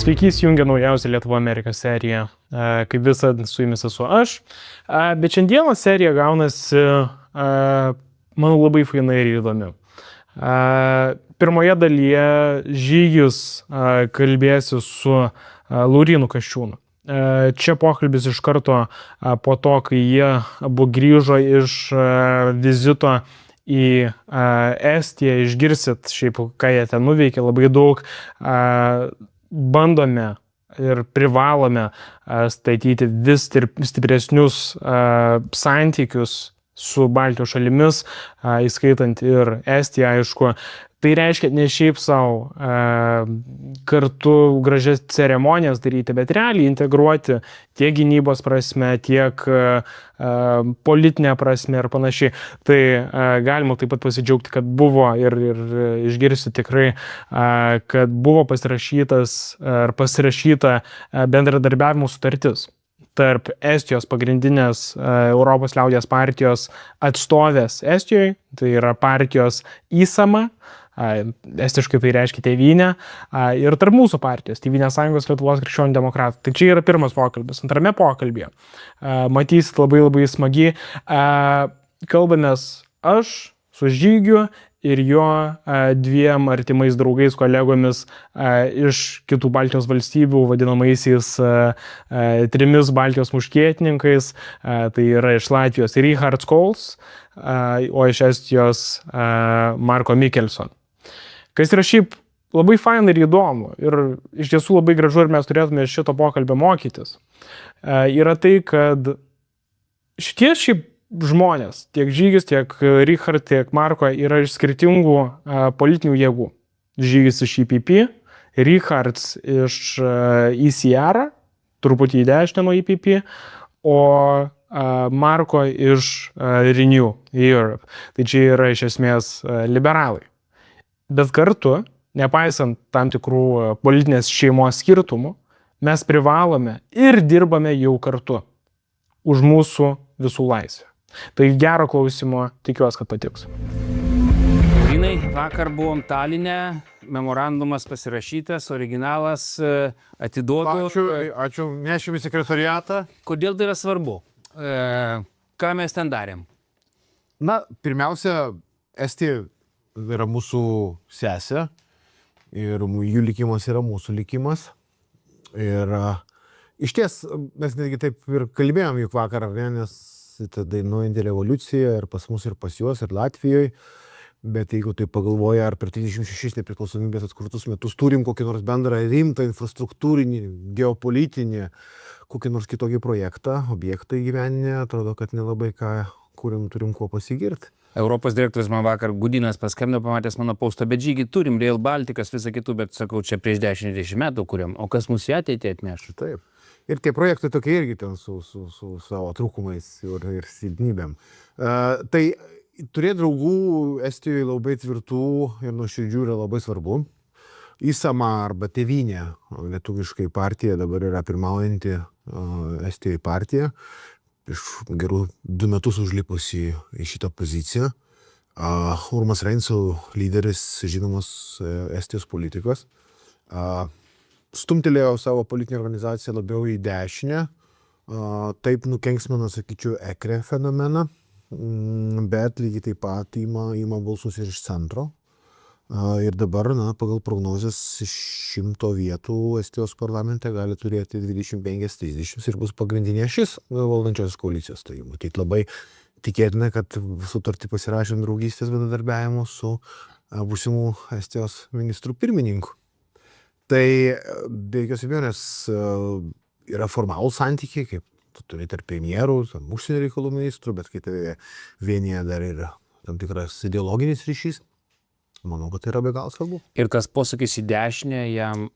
Sveiki, įsijungia naujausia Lietuva Amerika serija. Kaip visad, su jumis esu aš. Bet šiandieną serija gaunasi, manau, labai fainai ir įdomi. Pirmoje dalyje žygius kalbėsiu su Laurynu Kasčiūnu. Čia pokalbis iš karto po to, kai jie abu grįžo iš vizito į Estiją, išgirsit šiaip, ką jie ten nuveikė, labai daug. Bandome ir privalome statyti vis stipresnius santykius su Baltijos šalimis, įskaitant ir Estiją, aišku. Tai reiškia ne šiaip savo kartu gražias ceremonijas daryti, bet realiai integruoti tiek gynybos prasme, tiek politinė prasme ir panašiai. Tai galima taip pat pasidžiaugti, kad buvo ir išgirsti tikrai, kad buvo pasirašyta bendradarbiavimo sutartis tarp Estijos pagrindinės Europos liaudies partijos atstovės Estijoje, tai yra partijos įsama, estiškai tai reiškia tėvynė, ir tarp mūsų partijos, Tėvynės sąjungos Lietuvos krikščionių demokratų. Tai čia yra pirmas pokalbis. Antrame pokalbėje matysit labai smagiai. Kalbamės aš su Žygiu ir jo dviem artimais draugais, kolegomis iš kitų Baltijos valstybių, vadinamaisiais trimis Baltijos muškietininkais. Tai yra iš Latvijos Rihards Kols, o iš Estijos Marko Mihkelson. Kas yra šiaip labai faina ir įdomu ir iš tiesų labai gražu ir mes turėtume iš šito pokalbio mokytis. Yra tai, kad šitie šiaip žmonės, tiek Žygis, tiek Richard, tiek Marko yra iš skirtingų politinių jėgų. Žygis iš EPP, Rihards iš ECR, truputį į dešinę nuo EPP, o Marko iš Renew Europe. Tai čia yra iš esmės liberalai. Bet kartu, nepaisant tam tikrų politinės šeimos skirtumų, mes privalome ir dirbame jau kartu už mūsų visų laisvę. Tai gero klausimo, tikiuosi, kad patiks. Laurynai, vakar buvom Taline, memorandumas pasirašytas, originalas atiduodu. Ačiū, nešim į sekretariatą. Kodėl tai yra svarbu? Ką mes ten darėm? Na, pirmiausia, Estija yra mūsų sesė ir jų likimas yra mūsų likimas. Ir išties, mes netgi taip ir kalbėjom juk vakar, nes ta dainuojanti revoliucija ir pas mus, ir pas juos, ir Latvijoje. Bet jeigu tai pagalvoja, ar per 36 nepriklausomybės atkurtus metus turim kokį nors bendrą rimtą infrastruktūrinį, geopolitinį, kokį nors kitokį projektą, objektą įgyveninę, atrodo, kad nelabai ką turim kuo pasigirti. Europos direktorius man vakar Gudinas paskambino, pamatęs mano postą, bet Žygį turim, Rail Baltikas, visą kitų, bet sakau, čia prieš 10 metų kuriam, o kas mūsų ateitį atneš? Taip. Ir tie projektai tokie irgi ten su savo trūkumais ir silpnybėm. Tai turėti draugų Estijoje labai tvirtų ir nuoširdžių yra labai svarbu. Įsama arba tėvynė, lietuviškai partija dabar yra pirmaujanti Estijoje partija. Prieš gerų 2 metus užlipusi į šitą poziciją. Urmas Reinsų lyderis, žinomas Estijos politikas, stumtelėjo savo politinę organizaciją labiau į dešinę. Taip nukenksmino, sakyčiau, ekre fenomeną, bet lygiai taip pat ima balsus ir iš centro. Ir dabar, pagal prognozes, iš 100 vietų Estijos parlamente gali turėti 25-30 ir bus pagrindinė šis valdančios koalicijos. Tai matyt labai tikėtina, kad sutartį pasirašėm draugystės bendradarbiavimo su būsimų Estijos ministrų pirmininku. Tai be jokios abejonės yra formalūs santykiai, kaip tu turi tarp premjerų, užsienio reikalų ministrų, bet kai tai vienyje dar yra tam tikras ideologinis ryšys. Manau, kad tai yra be galo svarbu. Ir tas posakis į dešinę jam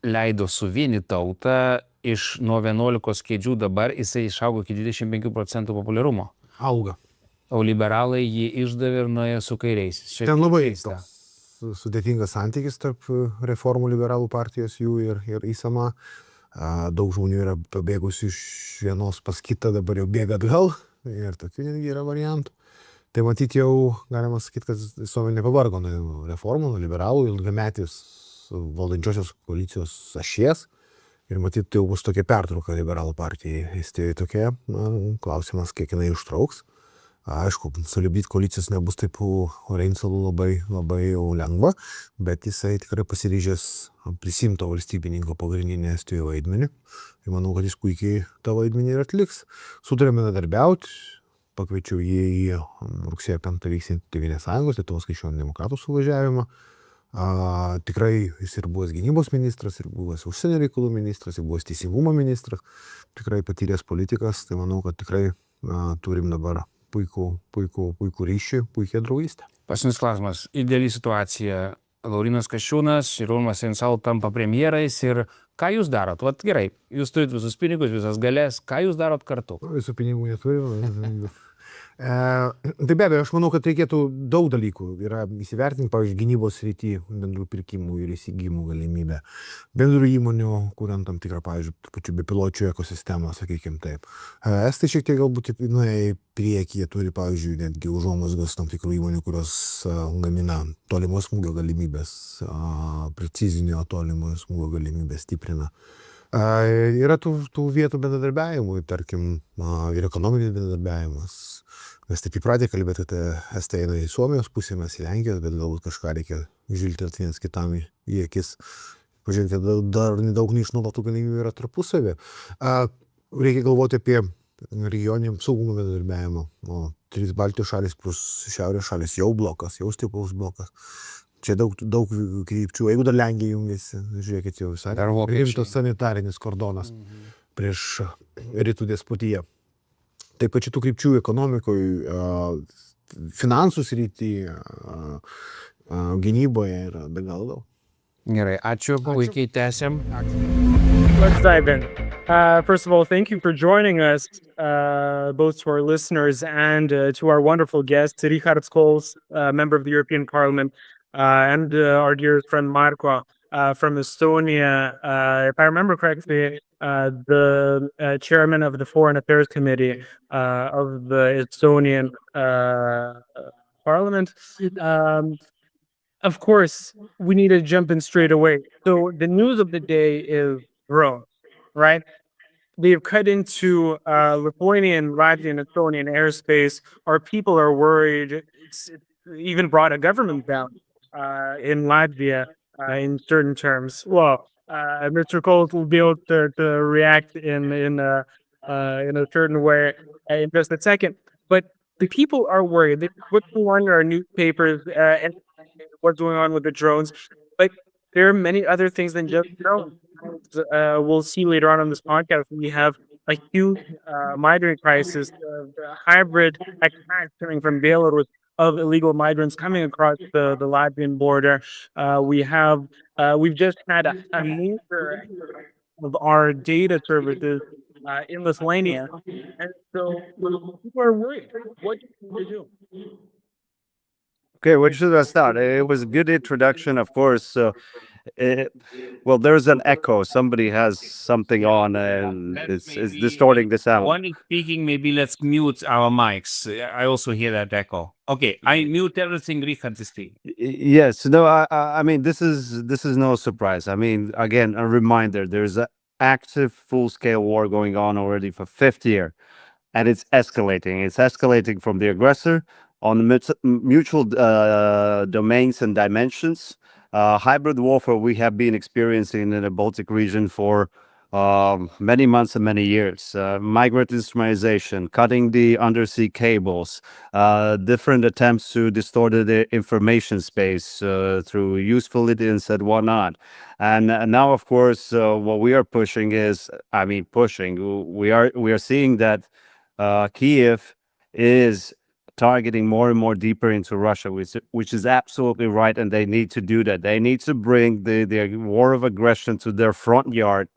leido suvienyti tautą iš nuo 11 kėdžių dabar jisai išaugo iki 25% populiarumo. Auga. O liberalai jį išdavė ir nuėjo su kairiaisiais. Ten labai sudėtingas santykis tarp reformų liberalų partijos jų ir įsama. Daug žmonių yra pabėgusi iš vienos pas kitą, dabar jau bėga atgal ir tokių netgi yra variantų. Tai matyti jau galima sakyti, kad visuomenė pavargo nuo reformų, nuo liberalų, ilgametis valdančiosios koalicijos ašies. Ir matyt, tai jau bus tokia pertrauka liberalų partijai. Estijoje tokia, klausimas, kiek jinai užtrauks. Aišku, sulipdyti koalicijos nebus taip Reinsalų labai jau lengva, bet jisai tikrai pasiryžęs prisimto valstybininko pagrindinį Estijoje vaidmenį. Ir manau, kad jis puikiai tą vaidmenį ir atliks. Sutarėme bendradarbiauti, pakviečiau jį į rugsėjo 5 vyksiantį Tėvynės sąjungos, Lietuvos krikščionių demokratų suvažiavimą. Tikrai jis ir buvęs gynybos ministras, ir buvęs užsienio reikalų ministras, ir buvęs teisingumo ministras, tikrai patyręs politikas, tai manau, kad tikrai turim dabar puikų ryšį, puikią draugystę. Paskutinis klausimas. Ideali situacija. Laurynas Kasčiūnas ir Rihardas Kols tampa premjerais ir ką jūs darot? Vat gerai, jūs turite visus pinigus, visas galės, ką jūs darot kartu? Visų pinigų neturim. Tai be abejo, aš manau, kad reikėtų daug dalykų. Yra įsivertinti, pavyzdžiui, gynybos srity bendrų pirkimų ir įsigijimų galimybę. Bendrų įmonių, kuriant tam tikrą, pavyzdžiui, pačių bepiločių ekosistemą, sakykime taip. Estai šiek tiek galbūt nuėję į priekį, jie turi, pavyzdžiui, netgi užuomazgas tam tikrų įmonių, kurios gamina tolimo smūgio galimybės, precizinio tolimo smūgio galimybės stiprina. Yra tų vietų bendradarbiavimui, tarkim, ir ekonominis bendradarbiavimas. Mes taip įpratę kalbėti, kad estai eina į Suomijos pusę, mes į Lenkijos, bet galbūt kažką reikia žvilgtelti vienas kitam į akis. Pažiūrėkite, dar nedaug neišnaudotų galimybių yra tarpusavį. Reikia galvoti apie regioninį saugumo bendradarbiavimą. 3 Baltijos šalys plus šiaurės šalys jau blokas, jau stiprus blokas. Čia daug krypčių. Jeigu dar Lenkija jungiasi, žiūrėkit, jau visai rimtas sanitarinis kordonas prieš rytų despotiją. Taip pat šitų krypčių ekonomikoje, finansų srityje, gynyboje yra be galo daug. Gerai, ačiū, puikiai tęsiam. Let's dive in. First of all, thank you for joining us, both to our listeners and to our wonderful guest, Rihards Kols, member of the European Parliament, and our dear friend Marko from Estonia. If I remember correctly, the chairman of the Foreign Affairs Committee of the Estonian Parliament. Of course, we need to jump in straight away. So the news of the day is drones, right? They've cut into Lithuanian, Latvian, Estonian airspace. Our people are worried. It's even brought a government down in Latvia in certain terms. Well, Mr. Kols will be able to react in a certain way in just a second. But the people are worried. They put on our newspapers and what's going on with the drones. But there are many other things than just drones. We'll see later on this podcast. We have a huge migrant crisis, hybrid attacks coming from Belarus of illegal migrants coming across the Latvian border. We've just had a major of our data services in Lithuania, and so people are worried. What do we do? Okay, where should I start? It was a good introduction, of course. Well, there's an echo. Somebody has something on and it's distorting the sound. One is speaking, maybe let's mute our mics. I also hear that echo. Okay, I mute everything Richard is speaking. Yes, no, I mean, this is no surprise. I mean, again, a reminder, there's an active full-scale war going on already for 5th year, and it's escalating. It's escalating from the aggressor on mutual domains and dimensions. Hybrid warfare we have been experiencing in the Baltic region for many months and many years. Migrant instrumentalization, cutting the undersea cables, different attempts to distort the information space through usefulity and whatnot. And now, of course, what we are pushing is, we are seeing that Kiev is targeting more and more deeper into Russia, which is absolutely right, and they need to do that. They need to bring the war of aggression to their front yard,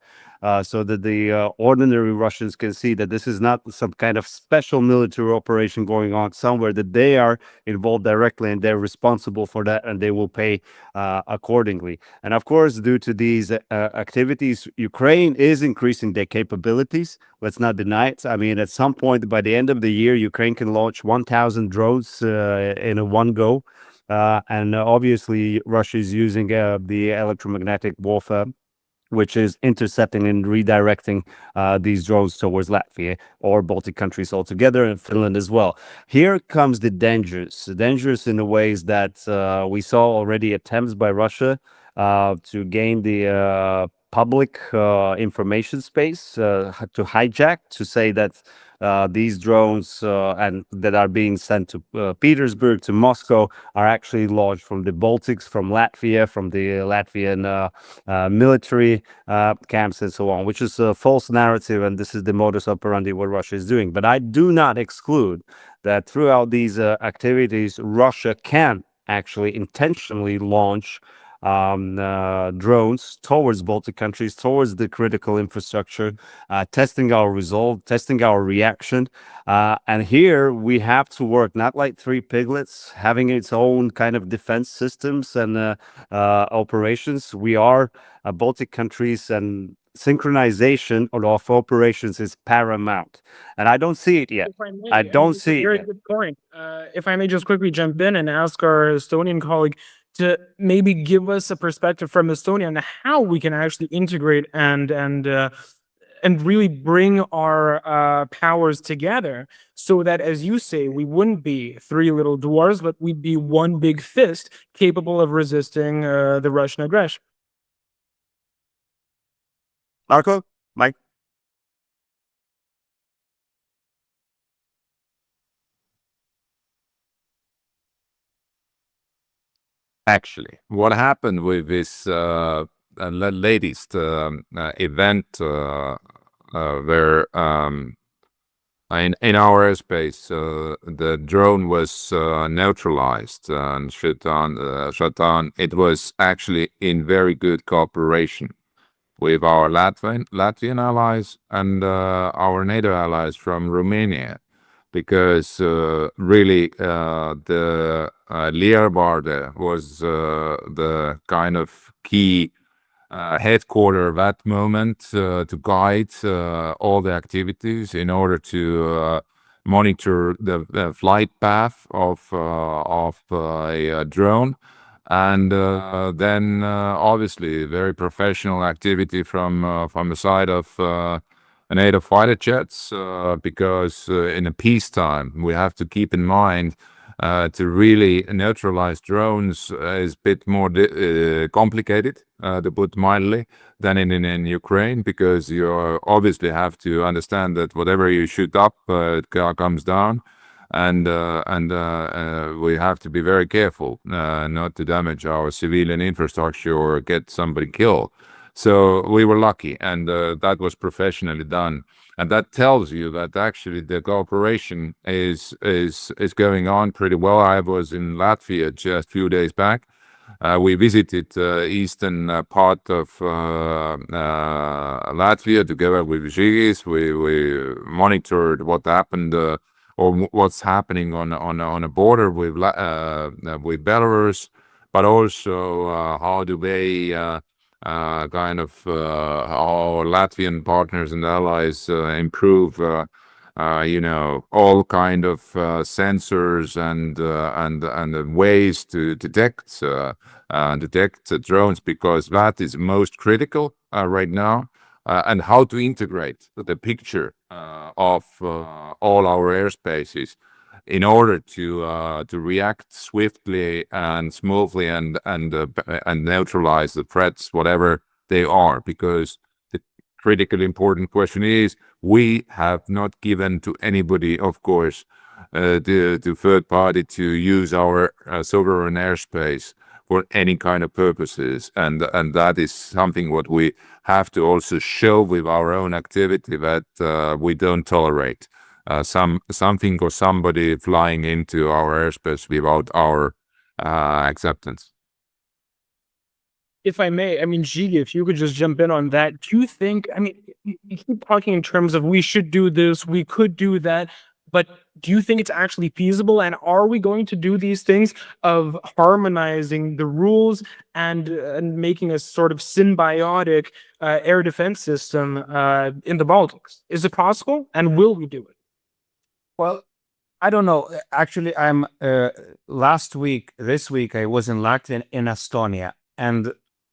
so that the ordinary Russians can see that this is not some kind of special military operation going on somewhere, that they are involved directly and they're responsible for that, and they will pay accordingly. And of course, due to these activities, Ukraine is increasing their capabilities. Let's not deny it. I mean, at some point by the end of the year, Ukraine can launch 1,000 drones in a one go. And obviously, Russia is using the electromagnetic warfare, which is intercepting and redirecting these drones towards Latvia or Baltic countries altogether, and Finland as well. Here comes the dangers in the ways that we saw already attempts by Russia to gain the public information space, to hijack, to say that these drones and that are being sent to Petersburg, to Moscow, are actually launched from the Baltics, from Latvia, from the Latvian military camps and so on, which is a false narrative, and this is the modus operandi what Russia is doing. But I do not exclude that throughout these activities, Russia can actually intentionally launch drones towards Baltic countries, towards the critical infrastructure, testing our resolve, testing our reaction. And here we have to work not like three piglets, having its own kind of defense systems and operations. We are Baltic countries, and synchronization of operations is paramount. And I don't see it yet. I don't see it Very yet. good point. If I may just quickly jump in and ask our Estonian colleague to maybe give us a perspective from Estonia on how we can actually integrate and really bring our powers together, so that, as you say, we wouldn't be three little dwarves, but we'd be one big fist capable of resisting the Russian aggression. Marco? Mike? Actually, what happened with this latest event where in our airspace the drone was neutralized and shut down. It was actually in very good cooperation with our Latvian allies and our NATO allies from Romania, because really the Leeuwarden was the kind of key headquarter at that moment to guide all the activities in order to monitor the flight path of a drone. And then obviously very professional activity from the side of NATO fighter jets, because in a peacetime we have to keep in mind to really neutralize drones is a bit more complicated, to put mildly, than in Ukraine, because you obviously have to understand that whatever you shoot up, it comes down. And we have to be very careful not to damage our civilian infrastructure or get somebody killed. So we were lucky, and that was professionally done. And that tells you that actually the cooperation is going on pretty well. I was in Latvia just a few days back. We visited eastern part of Latvia together with Žygis. We monitored what happened or what's happening on a border with Belarus, but also how do they kind of our Latvian partners and allies improve all kind of sensors and ways to detect drones, because that is most critical right now, and how to integrate the picture of all our airspaces in order to react swiftly and smoothly and neutralize the threats, whatever they are. Because the critically important question is, we have not given to anybody, of course, to third party to use our sovereign airspace for any kind of purposes, and that is something what we have to also show with our own activity, that we don't tolerate something or somebody flying into our airspace without our acceptance. If I may, I mean, Zhigi, if you could just jump in on that. Do you think, I mean, you keep talking in terms of we should do this, we could do that, but do you think it's actually feasible? And are we going to do these things of harmonizing the rules and making a sort of symbiotic air defense system in the Baltics? Is it possible? And will we do it? Well, I don't know. Actually, I'm this week, I was in Latvia, in Estonia, and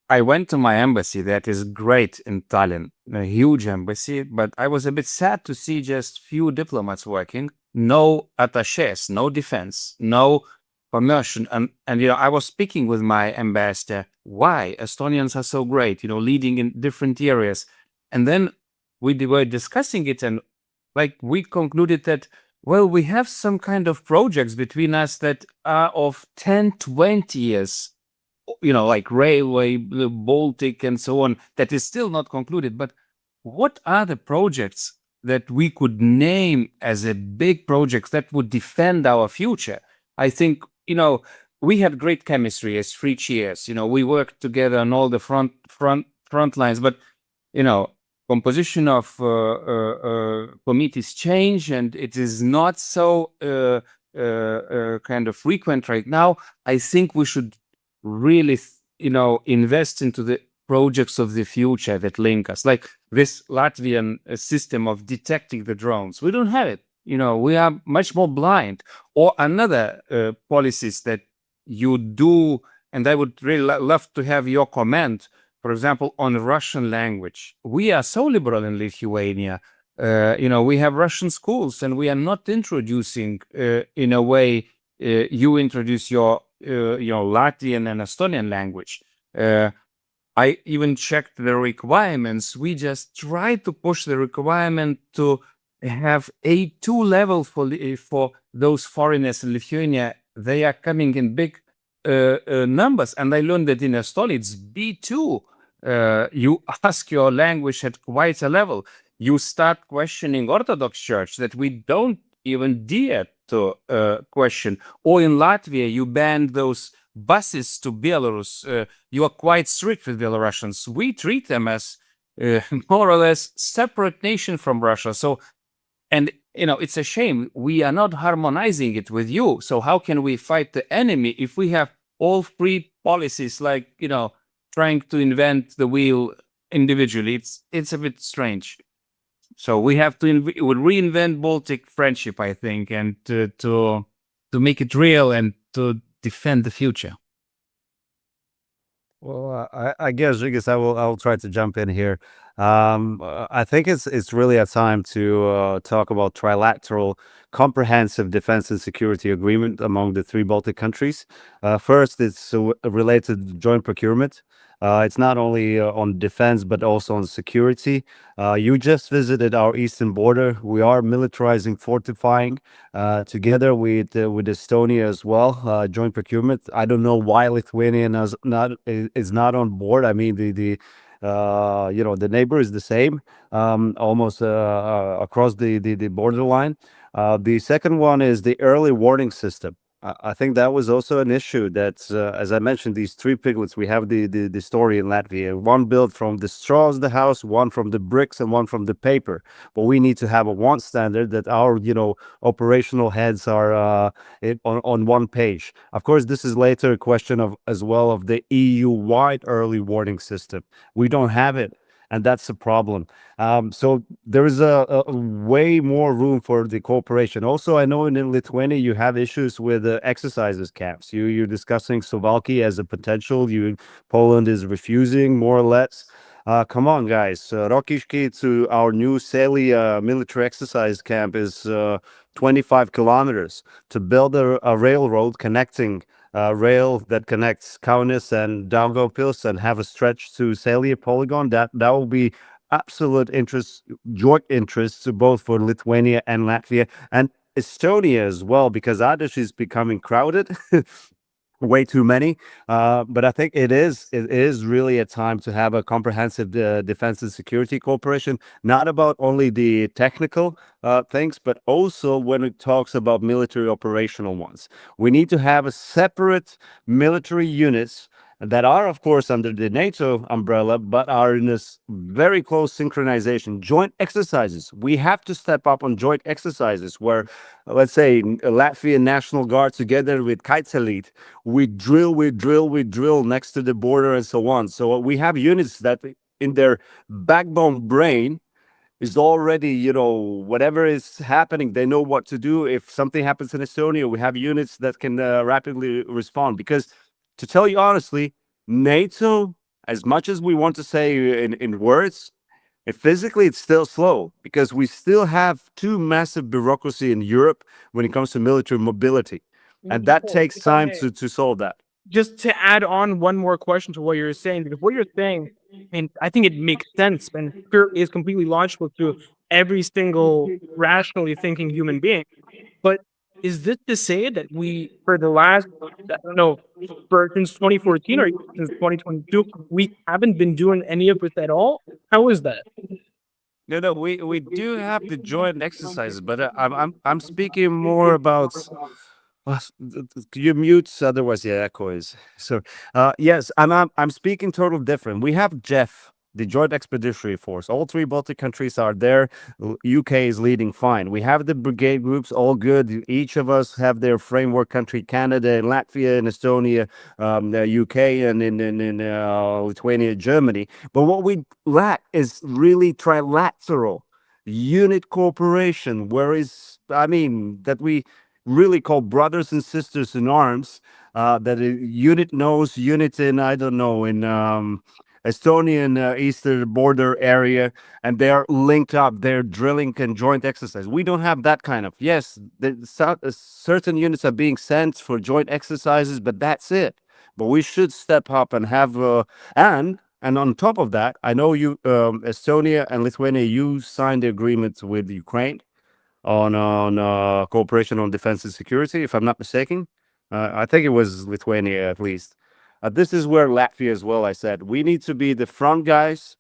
I went to my embassy that is great in Tallinn, a huge embassy, but I was a bit sad to see just few diplomats working, no attachés, no defense, no commercial. And I was speaking with my ambassador, why Estonians are so great, leading in different areas. And then we were discussing it, and like we concluded that, well, we have some kind of projects between us that are of 10, 20 years, like railway, the Baltic and so on, that is still not concluded. But what are the projects that we could name as a big projects that would defend our future? I think, we had great chemistry as 3 years. We worked together on all the front lines, but, composition of committees change, and it is not so kind of frequent right now. I think we should really, invest into the projects of the future that link us, like this Latvian system of detecting the drones. We don't have it. We are much more blind. Or another policies that you do, and I would really love to have your comment. For example, on Russian language, we are so liberal in Lithuania. We have Russian schools, and we are not introducing, in a way, you introduce your, Latvian and Estonian language. I even checked the requirements. We just try to push the requirement to have A2 level for those foreigners in Lithuania. They are coming in big numbers, and I learned that in Estonia it's B2. You ask your language at quite a level. You start questioning Orthodox Church that we don't even dare to question. Or in Latvia, you banned those buses to Belarus. You are quite strict with Belarusians. We treat them as more or less separate nation from Russia. So, and it's a shame we are not harmonizing it with you. So how can we fight the enemy if we have all three policies, like, trying to invent the wheel individually? It's a bit strange. So we have to reinvent Baltic friendship, I think, and to make it real and to defend the future. Well, I guess, Žygis, I will try to jump in here. I think it's really a time to talk about trilateral comprehensive defense and security agreement among the 3 Baltic countries. First, it's related to joint procurement. It's not only on defense, but also on security. You just visited our eastern border. We are militarizing, fortifying together with Estonia as well. Joint procurement. I don't know why Lithuania is not on board. I mean, the neighbor is the same, almost across the borderline. The second one is the early warning system. I think that was also an issue that, as I mentioned, these 3 piglets, we have the story in Latvia. One built from the straws of the house, one from the bricks, and one from the paper. But we need to have one standard that our, operational heads are on one page. Of course, this is later a question of as well of the EU-wide early warning system. We don't have it. And that's a problem. So there is a way more room for the cooperation. Also, I know in Lithuania you have issues with exercises camps. You're discussing Suwałki as a potential. Poland is refusing, more or less. Come on, guys. Rokišky to our new Celia military exercise camp is 25 kilometers. To build a railroad connecting rail that connects Kaunas and Daugavpils and have a stretch to Celia polygon, that will be absolute joint interest to both for Lithuania and Latvia and Estonia as well, because Adash is becoming crowded. Way too many, but I think it is really a time to have a comprehensive defense and security cooperation, not about only the technical things, but also when it talks about military operational ones. We need to have a separate military units that are, of course, under the NATO umbrella, but are in this very close synchronization. Joint exercises. We have to step up on joint exercises where, let's say, Latvian National Guard together with Kaitselit, we drill next to the border and so on. So we have units that in their backbone brain is already, you know, whatever is happening, they know what to do. If something happens in Estonia, we have units that can rapidly respond. Because to tell you honestly, NATO, as much as we want to say in words, physically it's still slow because we still have too massive bureaucracy in Europe when it comes to military mobility. And that takes time to solve that. Just to add on one more question to what you're saying, because what you're saying, and I think it makes sense and is completely logical to every single rationally thinking human being. But is this to say that we, for the last, I don't know, since 2014 or since 2022, we haven't been doing any of this at all? How is that? No, we do have the joint exercises, but I'm speaking more about. You mute, otherwise the echo is. So, yes, I'm speaking total different. We have Jeff, the Joint Expeditionary Force. All three Baltic countries are there. UK is leading fine. We have the brigade groups, all good. Each of us have their framework country: Canada, and Latvia, and Estonia, UK, and in Lithuania, Germany. But what we lack is really trilateral unit cooperation. Whereas, I mean, that we really call brothers and sisters in arms. That a unit knows unit in, I don't know, in Estonian eastern border area, and they are linked up. They're drilling and joint exercise. We don't have that kind of. Yes, certain units are being sent for joint exercises, but that's it. But we should step up and have and on top of that, I know you, Estonia and Lithuania, you signed the agreement with Ukraine on cooperation on defense and security, if I'm not mistaken. I think it was Lithuania at least. This is where Latvia as well, I said, we need to be the front guys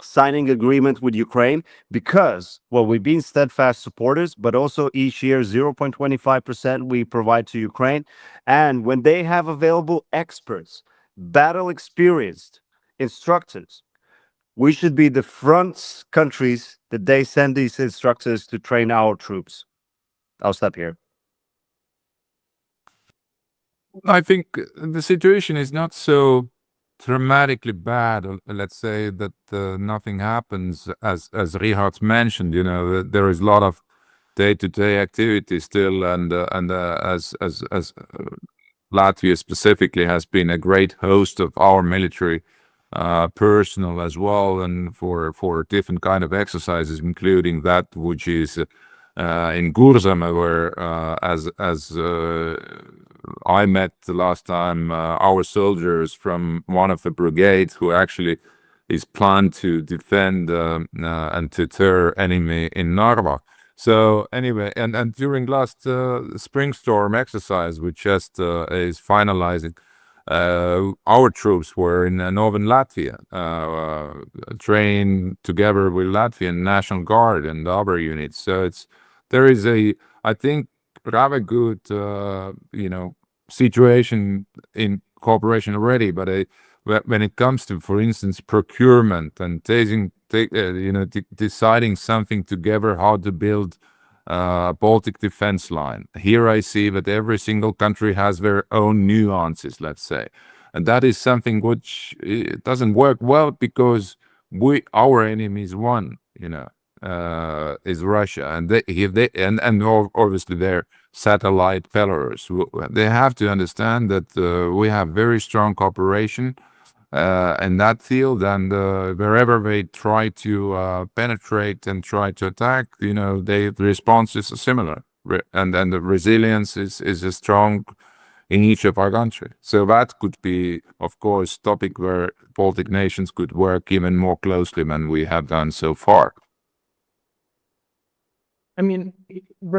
signing agreement with Ukraine because, well, we've been steadfast supporters, but also each year 0.25% we provide to Ukraine. And when they have available experts, battle experienced instructors, we should be the front countries that they send these instructors to train our troops. I'll stop here. I think the situation is not so dramatically bad. Let's say that nothing happens, as Rihards mentioned. You know, there is a lot of day-to-day activity still, and as Latvia specifically has been a great host of our military personnel as well, and for different kind of exercises, including that which is in Kuursamme, where as I met the last time our soldiers from one of the brigades who actually is planned to defend and to deter enemy in Narva. So anyway, and during last spring storm exercise, which just is finalizing, our troops were in northern Latvia, trained together with Latvian National Guard and other units. So there is I think, rather good, situation in cooperation already. But when it comes to, for instance, procurement and deciding something together, how to build Baltic defense line. Here I see that every single country has their own nuances, let's say. And that is something which doesn't work well because our enemy is one, is Russia. And and obviously their satellite fellows. They have to understand that we have very strong cooperation in that field, and wherever they try to penetrate and try to attack, the response is similar, and the resilience is strong in each of our country. So that could be, of course, topic where Baltic nations could work even more closely than we have done so far. I mean, it's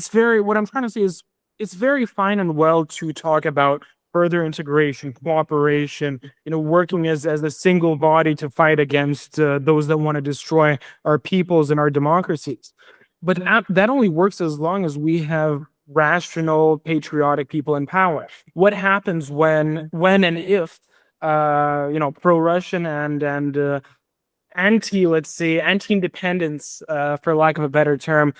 very, what I'm trying to say is it's very fine and well to talk about further integration, cooperation, working as a single body to fight against those that want to destroy our peoples and our democracies. But that only works as long as we have rational, patriotic people in power. What happens when and if, pro-Russian and anti-independence, for lack of a better term,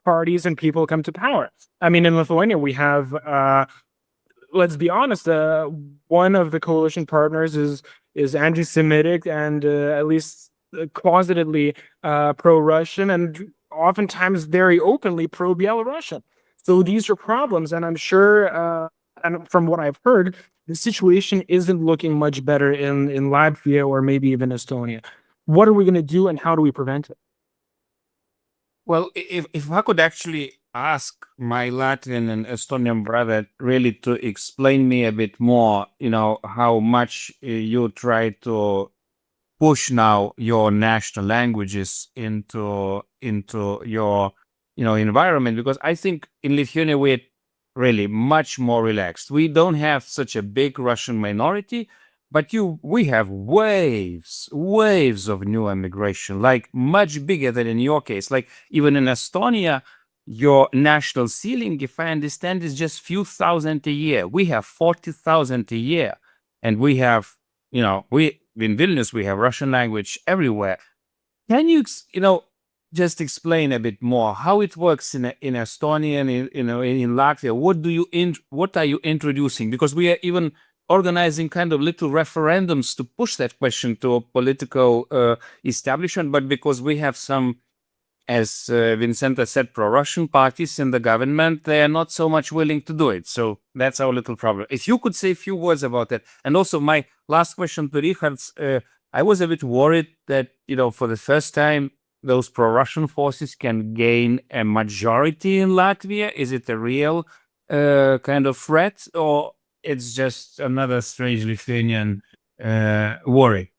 parties and people come to power? I mean, in Lithuania, we have, let's be honest, one of the coalition partners is anti-Semitic, and at least closetedly pro-Russian and oftentimes very openly pro-Belarusian. So these are problems, and I'm sure, and from what I've heard, the situation isn't looking much better in Latvia or maybe even Estonia. What are we going to do, and how do we prevent it? Well, if I could actually ask my Latvian and Estonian brother really to explain me a bit more, how much you try to push now your national languages into your environment, because I think in Lithuania we're really much more relaxed. We don't have such a big Russian minority, but we have waves of new immigration, like much bigger than in your case. Like even in Estonia, your national ceiling, if I understand, is just few thousand a year. We have 40,000 a year, and we have, we in Vilnius we have Russian language everywhere. Can you, just explain a bit more how it works in Estonia and in Latvia? What are you introducing? Because we are even organizing kind of little referendums to push that question to a political establishment, but because we have some, as Vincenta said, pro-Russian parties in the government, they are not so much willing to do it. So that's our little problem. If you could say a few words about that. And also my last question to Rihards, I was a bit worried that, for the first time, those pro-Russian forces can gain a majority in Latvia. Is it a real kind of threat, or it's just another strange Lithuanian worry?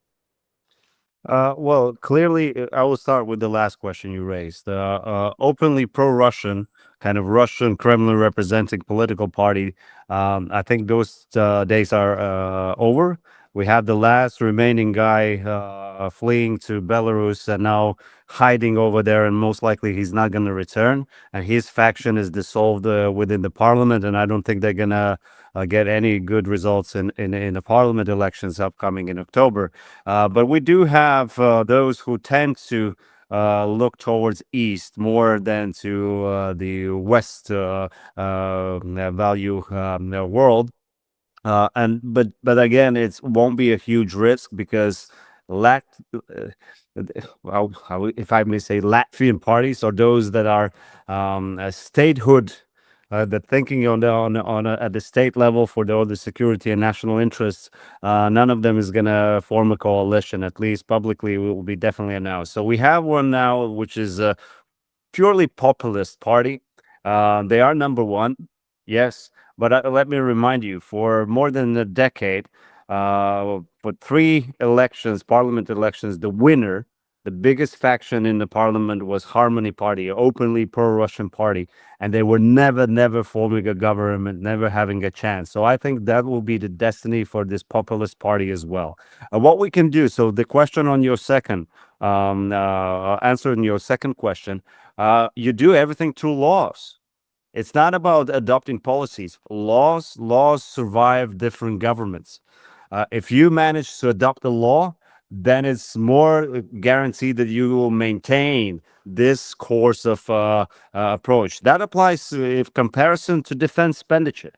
Well, clearly, I will start with the last question you raised. Openly pro-Russian, kind of Russian Kremlin representing political party. I think those days are over. We have the last remaining guy fleeing to Belarus and now hiding over there, and most likely he's not going to return. And his faction is dissolved within the parliament, and I don't think they're going to get any good results in the parliament elections upcoming in October. But we do have those who tend to look towards east more than to the west value world. But again, it won't be a huge risk because if I may say, Latvian parties are those that are a statehood. The thinking at the state level for the security and national interests, none of them is going to form a coalition. At least publicly, it will be definitely announced. So we have one now, which is a purely populist party. They are number one, yes, but let me remind you, for more than a decade, for 3 elections, parliament elections, the winner, the biggest faction in the parliament was Harmony Party, an openly pro-Russian party, and they were never forming a government, never having a chance. So I think that will be the destiny for this populist party as well. What we can do, so the question on your second, answering your second question, you do everything through laws. It's not about adopting policies. Laws survive different governments. If you manage to adopt a law, then it's more guaranteed that you will maintain this course of approach. That applies to, if comparison to defense expenditure.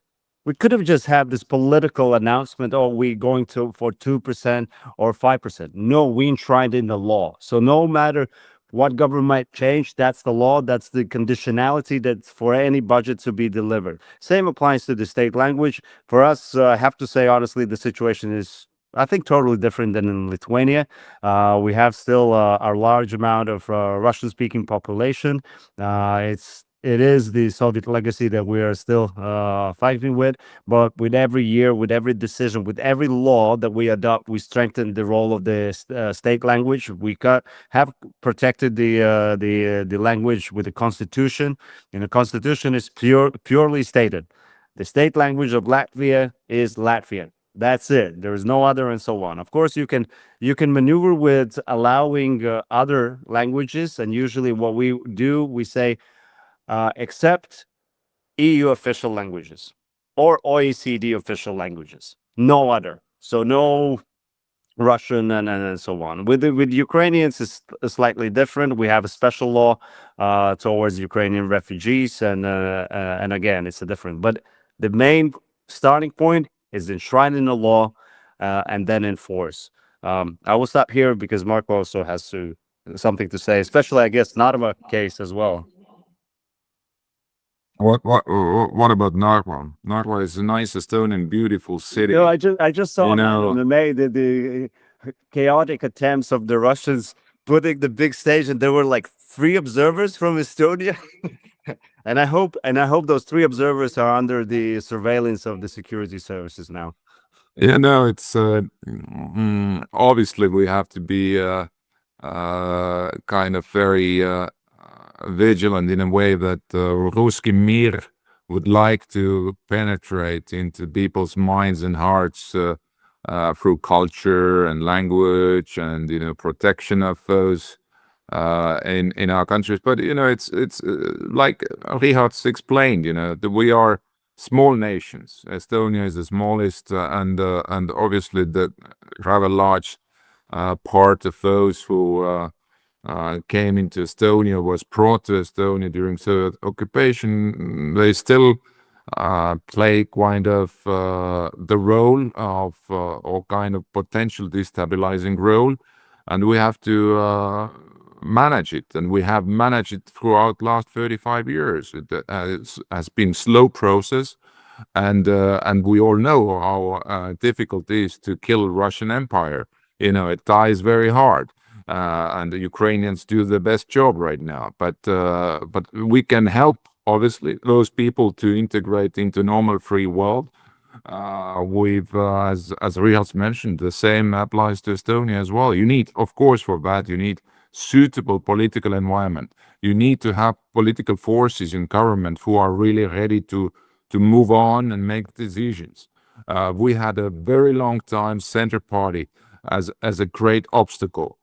We could have just had this political announcement, oh, we're going to for 2% or 5%. No, we enshrined in the law. So no matter what government might change, that's the law, that's the conditionality that's for any budget to be delivered. Same applies to the state language. For us, I have to say, honestly, the situation is, I think, totally different than in Lithuania. We have still a large amount of Russian-speaking population. It is the Soviet legacy that we are still fighting with. But with every year, with every decision, with every law that we adopt, we strengthen the role of the state language. We have protected the language with the Constitution, and the Constitution is purely stated. The state language of Latvia is Latvian. That's it. There is no other, and so on. Of course, you can maneuver with allowing other languages, and usually what we do, we say, except EU official languages or OECD official languages, no other. So no Russian and so on. With Ukrainians, it's slightly different. We have a special law towards Ukrainian refugees, and again, it's a different. But the main starting point is enshrined in the law and then enforce. I will stop here because Marco also has something to say, especially I guess Narva case as well. What about Narva? Narva is a nice Estonian, beautiful city. No, I just saw You that know- in the May the chaotic attempts of the Russians putting the big stage, and there were like 3 observers from Estonia. And I hope those 3 observers are under the surveillance of the security services now. Yeah, no, it's obviously we have to be kind of very vigilant in a way that Ruski Mir would like to penetrate into people's minds and hearts through culture and language and protection of those in our countries. But it's like Rihards explained, that we are small nations. Estonia is the smallest, and obviously the rather large part of those who came into Estonia was brought to Estonia during Soviet occupation. They still play kind of the role of or kind of potential destabilizing role, and we have to manage it, and we have managed it throughout last 35 years. It has been slow process, and we all know how difficult it is to kill Russian Empire. It dies very hard, and the Ukrainians do the best job right now. But we can help, obviously, those people to integrate into normal free world. We've as Rihards mentioned, the same applies to Estonia as well. You need, of course, for that you need suitable political environment. You need to have political forces in government who are really ready to move on and make decisions. We had a very long time center party as a great obstacle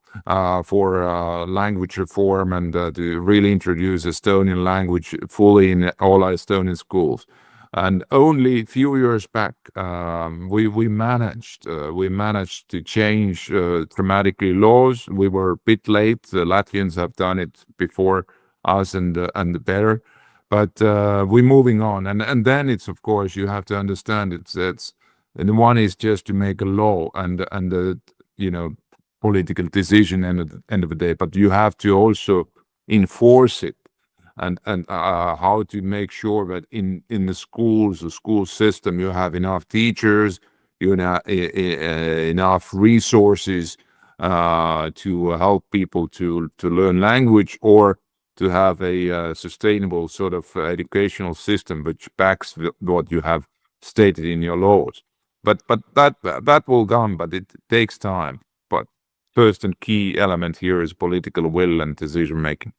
for language reform and to really introduce Estonian language fully in all Estonian schools. And only a few years back, we managed to change dramatically laws. We were a bit late. The Latvians have done it before us and better, but we're moving on. And then it's, of course, you have to understand it's and one is just to make a law and political decision at the end of the day, but you have to also enforce it. And how to make sure that in the schools, the school system, you have enough teachers, enough resources to help people to learn language, or to have a sustainable sort of educational system which backs what you have stated in your laws. But that will come, but it takes time. But first and key element here is political will and decision making.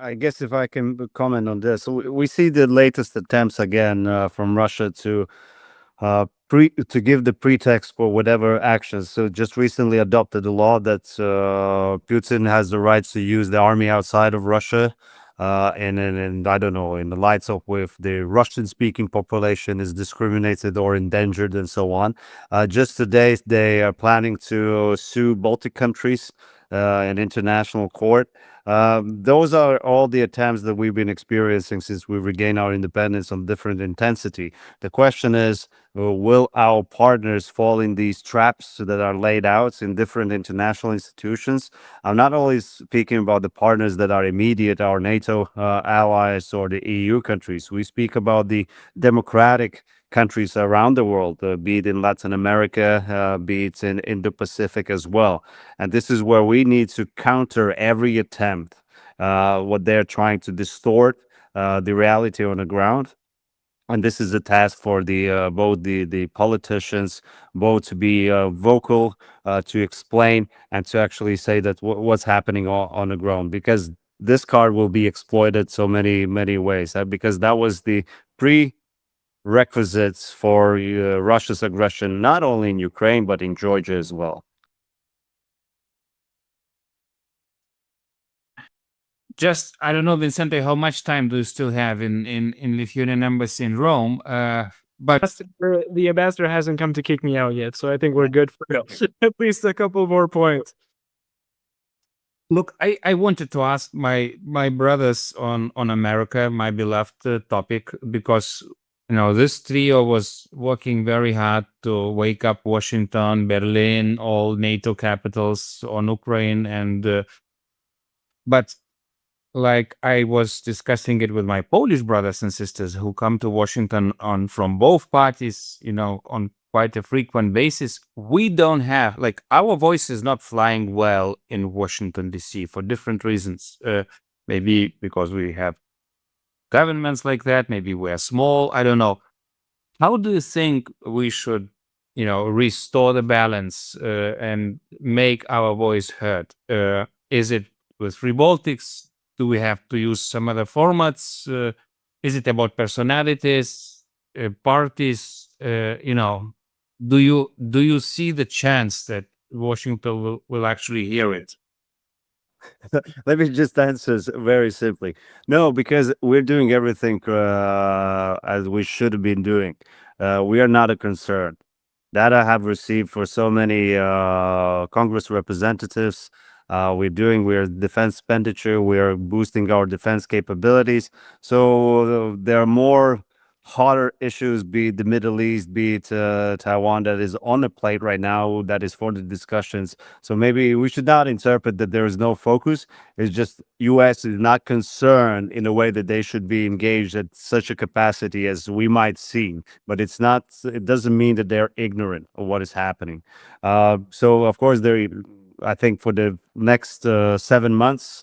I guess if I can comment on this, we see the latest attempts again from Russia to give the pretext for whatever actions. So just recently adopted a law that Putin has the rights to use the army outside of Russia, and I don't know, in the lights of if the Russian-speaking population is discriminated or endangered and so on. Just today, they are planning to sue Baltic countries in international court. Those are all the attempts that we've been experiencing since we regained our independence on different intensity. The question is, will our partners fall in these traps that are laid out in different international institutions? I'm not only speaking about the partners that are immediate, our NATO allies or the EU countries. We speak about the democratic countries around the world, be it in Latin America, be it in Indo-Pacific as well. And this is where we need to counter every attempt, what they're trying to distort the reality on the ground. And this is a task for the both the politicians, both to be vocal, to explain, and to actually say that what's happening on the ground, because this card will be exploited so many ways. Because that was the prerequisites for Russia's aggression, not only in Ukraine but in Georgia as well. Just, I don't know, Vincente, how much time do you still have in Lithuanian embassy in Rome? But The ambassador hasn't come to kick me out yet, so I think we're good for at least a couple more points. look, I wanted to ask my brothers on America, my beloved topic, because this trio was working very hard to wake up Washington, Berlin, all NATO capitals on Ukraine, and but like I was discussing it with my Polish brothers and sisters who come to Washington on from both parties, on quite a frequent basis. We don't have, like, our voice is not flying well in Washington DC for different reasons. Maybe because we have governments like that, maybe we're small, I don't know. How do you think we should, restore the balance and make our voice heard? Is it with Free Baltics? Do we have to use some other formats? Is it about personalities, parties? Do you see the chance that Washington will actually hear it? Let me just answer very simply. No, because we're doing everything as we should have been doing. We are not a concern. That I have received for so many Congress representatives. We're defense expenditure. We are boosting our defense capabilities. So there are more hotter issues, be it the Middle East, be it Taiwan, that is on the plate right now, that is for the discussions. So maybe we should not interpret that there is no focus. It's just U.S. is not concerned in a way that they should be engaged at such a capacity as we might see. But it's not. It doesn't mean that they're ignorant of what is happening. So of course, I think for the next 7 months,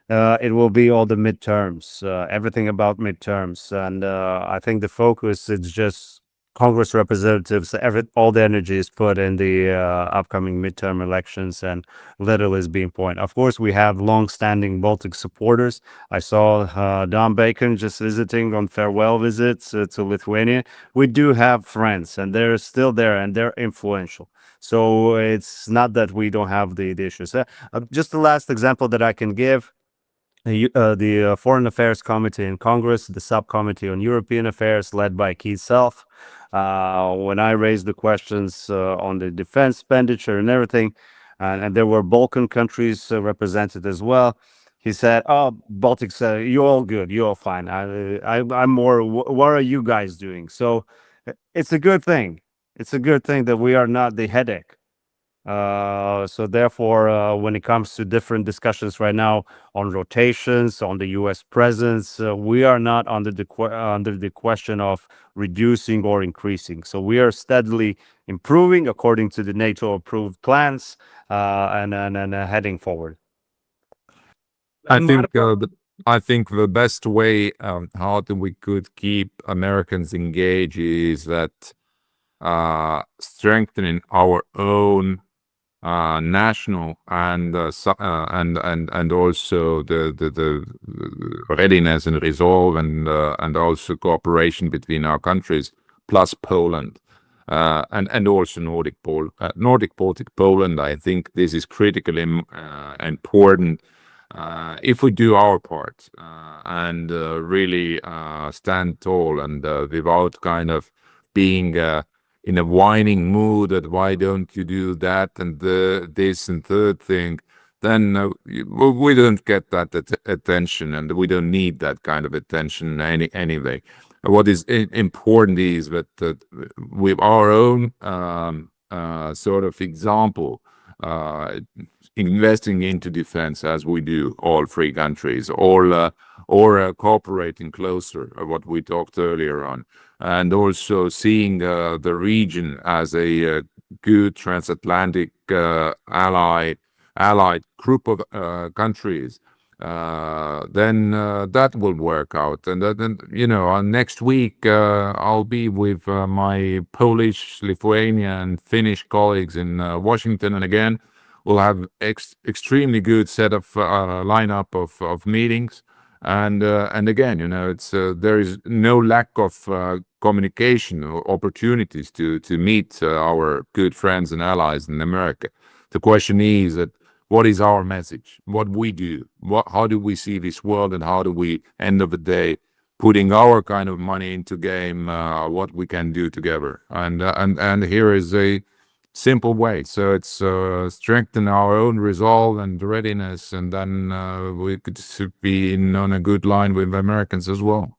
it will be all the midterms, everything about midterms. And I think the focus is just Congress representatives, all the energy is put in the upcoming midterm elections, and little is being pointed. Of course, we have long-standing Baltic supporters. I saw Don Bacon just visiting on farewell visits to Lithuania. We do have friends, and they're still there, and they're influential. So it's not that we don't have the issues. Just the last example that I can give. The Foreign Affairs Committee in Congress, the subcommittee on European Affairs led by Keith Self. When I raised the questions on the defense expenditure and everything, and there were Balkan countries represented as well, he said, "Oh, Baltics, you're all good, you're all fine. I'm more. What are you guys doing?" So it's a good thing. It's a good thing that we are not the headache. So therefore, when it comes to different discussions right now on rotations, on the U.S. presence, we are not under the question of reducing or increasing. So we are steadily improving according to the NATO approved plans, and heading forward. I think the best way how we could keep Americans engaged is that strengthening our own national and also the readiness and resolve and also cooperation between our countries, plus Poland and also Nordic Baltic Poland. I think this is critically important. If we do our part and really stand tall and without kind of being in a whining mood that why don't you do that and this and third thing, then we don't get that attention, and we don't need that kind of attention anyway. What is important is that with our own sort of example, investing into defense as we do, all three countries, or cooperating closer, what we talked earlier on, and also seeing the region as a good transatlantic allied group of countries, then that will work out. And then next week I'll be with my Polish, Lithuanian, and Finnish colleagues in Washington, and again we'll have extremely good set of lineup of meetings. And again, it's there is no lack of communication or opportunities to meet our good friends and allies in America. The question is that what is our message? What we do? How do we see this world? And how do we, end of the day, putting our kind of money into game? What we can do together? And here is a simple way. So it's strengthen our own resolve and readiness, and then we could be on a good line with Americans as well.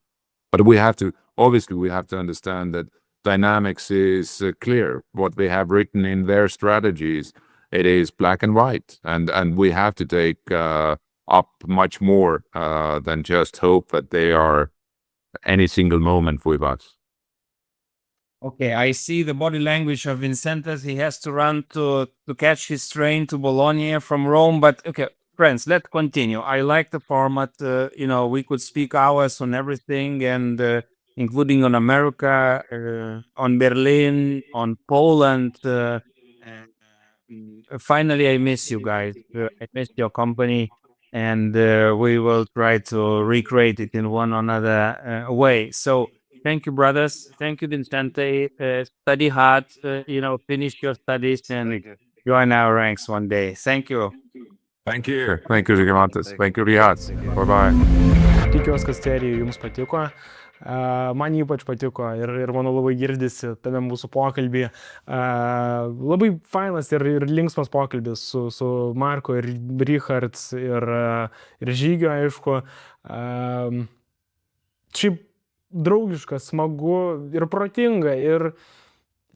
But we have to obviously we have to understand that dynamics is clear. What they have written in their strategies, it is black and white, and we have to take up much more than just hope that they are any single moment with us. Okay, I see the body language of Vincentas. He has to run to catch his train to Bologna from Rome. But okay, friends, let's continue. I like the format. We could speak hours on everything, and including on America, on Berlin, on Poland. Finally, I miss you guys. I miss your company, and we will try to recreate it in one another way. So thank you, brothers. Thank you, Vincente. Study hard, finish your studies and join our ranks one day. Thank you. Thank you. Thank you, Žygimantas. Thank you, Rihards. Bye-bye. Tikiuosi, kad serija jums patiko. Man ypač patiko ir manau labai girdisi tame mūsų pokalbį. Labai fainas ir linksmas pokalbis su Marko ir Rihards ir Žygio, aišku. Šiaip draugiška, smagu ir protinga. Ir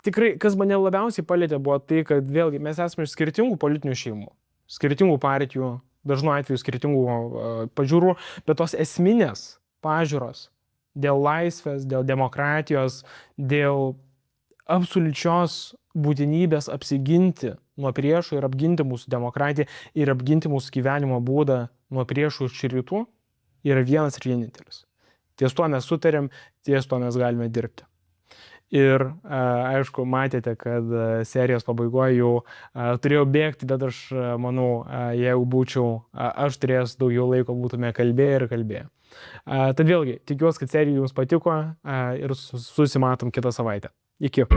tikrai, kas mane labiausiai palietė, buvo tai, kad vėlgi mes esame iš skirtingų politinių šeimų, skirtingų partijų, dažnu atveju skirtingų pažiūrų, bet tos esminės pažiūros dėl laisvės, dėl demokratijos, dėl absoliučios būtinybės apsiginti nuo priešų ir apginti mūsų demokratiją ir apginti mūsų gyvenimo būdą nuo priešų iš rytų yra vienas ir vienintelis. Ties tuo mes sutarėm, ties tuo mes galime dirbti. Ir aišku, matėte, kad serijos pabaigoje jau turėjau bėgti, bet aš manau, jeigu būčiau aš turėjęs daugiau laiko, būtume kalbėję ir kalbėję. Tad vėlgi, tikiuosi, kad serija jums patiko ir susimatom kitą savaitę. Iki.